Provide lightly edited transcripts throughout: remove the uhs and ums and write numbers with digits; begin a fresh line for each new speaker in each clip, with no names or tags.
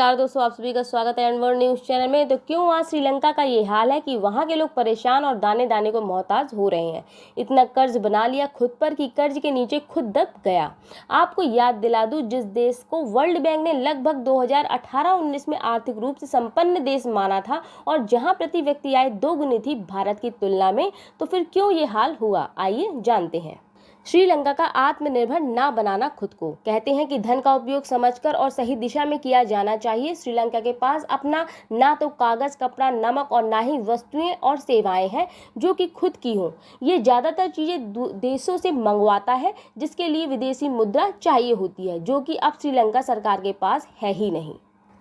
नमस्कार दोस्तों, आप सभी का स्वागत है अनवर न्यूज़ चैनल में। तो क्यों आज श्रीलंका का ये हाल है कि वहाँ के लोग परेशान और दाने दाने को मोहताज हो रहे हैं। इतना कर्ज बना लिया खुद पर कि कर्ज के नीचे खुद दब गया। आपको याद दिला दूं, जिस देश को वर्ल्ड बैंक ने लगभग 2018-19 में आर्थिक रूप से संपन्न देश माना था और जहाँ प्रति व्यक्ति आय दोगुनी थी भारत की तुलना में, तो फिर क्यों ये हाल हुआ, आइए जानते हैं। श्रीलंका का आत्मनिर्भर ना बनाना खुद को। कहते हैं कि धन का उपयोग समझकर और सही दिशा में किया जाना चाहिए। श्रीलंका के पास अपना ना तो कागज, कपड़ा, नमक और ना ही वस्तुएं और सेवाएं हैं जो कि खुद की हों। ये ज़्यादातर चीज़ें देशों से मंगवाता है, जिसके लिए विदेशी मुद्रा चाहिए होती है, जो कि अब श्रीलंका सरकार के पास है ही नहीं।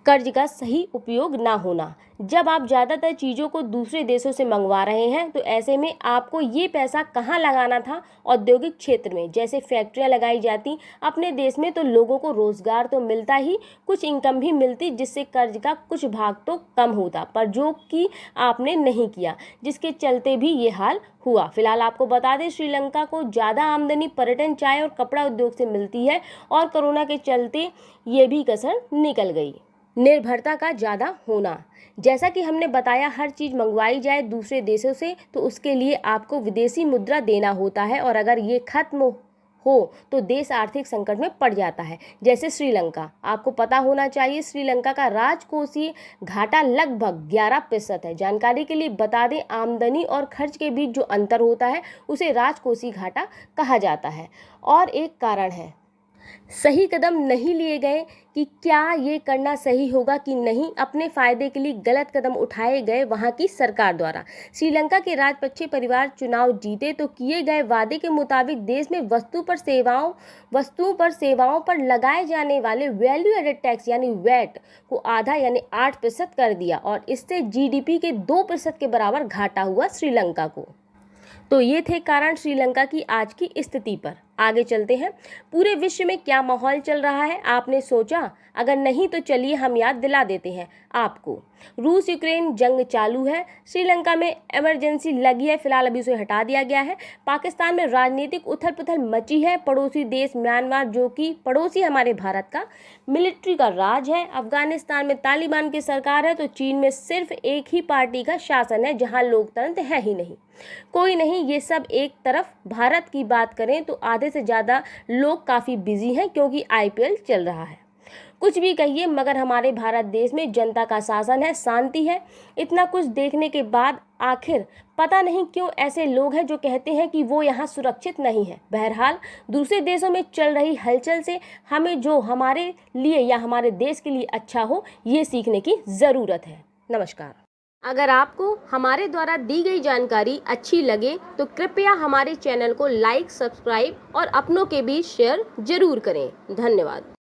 कर्ज का सही उपयोग ना होना। जब आप ज़्यादातर चीज़ों को दूसरे देशों से मंगवा रहे हैं, तो ऐसे में आपको ये पैसा कहाँ लगाना था? औद्योगिक क्षेत्र में। जैसे फैक्ट्रियाँ लगाई जाती अपने देश में तो लोगों को रोज़गार तो मिलता ही, कुछ इनकम भी मिलती, जिससे कर्ज का कुछ भाग तो कम होता, पर जो कि आपने नहीं किया, जिसके चलते भी ये हाल हुआ। फिलहाल आपको बता दें, श्रीलंका को ज़्यादा आमदनी पर्यटन, चाय और कपड़ा उद्योग से मिलती है और कोरोना के चलते ये भी कसर निकल गई। निर्भरता का ज़्यादा होना। जैसा कि हमने बताया, हर चीज़ मंगवाई जाए दूसरे देशों से तो उसके लिए आपको विदेशी मुद्रा देना होता है, और अगर ये खत्म हो तो देश आर्थिक संकट में पड़ जाता है। जैसे श्रीलंका, आपको पता होना चाहिए, श्रीलंका का राजकोषीय घाटा लगभग 11% है। जानकारी के लिए बता दें, आमदनी और खर्च के बीच जो अंतर होता है उसे राजकोषीय घाटा कहा जाता है। और एक कारण है, सही कदम नहीं लिए गए कि क्या ये करना सही होगा कि नहीं। अपने फायदे के लिए गलत कदम उठाए गए वहाँ की सरकार द्वारा। श्रीलंका के राजपक्षे परिवार चुनाव जीते तो किए गए वादे के मुताबिक देश में वस्तुओं पर सेवाओं पर लगाए जाने वाले वैल्यू एडेड टैक्स यानी वैट को आधा यानी 8% कर दिया, और इससे जीडीपी के 2% के बराबर घाटा हुआ श्रीलंका को। तो ये थे कारण श्रीलंका की आज की स्थिति पर। आगे चलते हैं, पूरे विश्व में क्या माहौल चल रहा है आपने सोचा? अगर नहीं तो चलिए हम याद दिला देते हैं आपको। रूस यूक्रेन जंग चालू है, श्रीलंका में इमरजेंसी लगी है, फिलहाल अभी उसे हटा दिया गया है। पाकिस्तान में राजनीतिक उथल पुथल मची है। पड़ोसी देश म्यांमार, जो कि पड़ोसी हमारे भारत का, मिलिट्री का राज है। अफगानिस्तान में तालिबान की सरकार है। तो चीन में सिर्फ एक ही पार्टी का शासन है, जहां लोकतंत्र है ही नहीं, कोई नहीं। ये सब एक तरफ। भारत की बात करें तो आधे से ज़्यादा लोग काफ़ी बिजी हैं, क्योंकि आईपीएल चल रहा है। कुछ भी कहिए, मगर हमारे भारत देश में जनता का शासन है, शांति है। इतना कुछ देखने के बाद आखिर पता नहीं क्यों ऐसे लोग हैं जो कहते हैं कि वो यहाँ सुरक्षित नहीं है। बहरहाल, दूसरे देशों में चल रही हलचल से हमें जो हमारे लिए या हमारे देश के लिए अच्छा हो, ये सीखने की ज़रूरत है। नमस्कार। अगर आपको हमारे द्वारा दी गई जानकारी अच्छी लगे तो कृपया हमारे चैनल को लाइक, सब्सक्राइब और अपनों के बीच शेयर जरूर करें। धन्यवाद।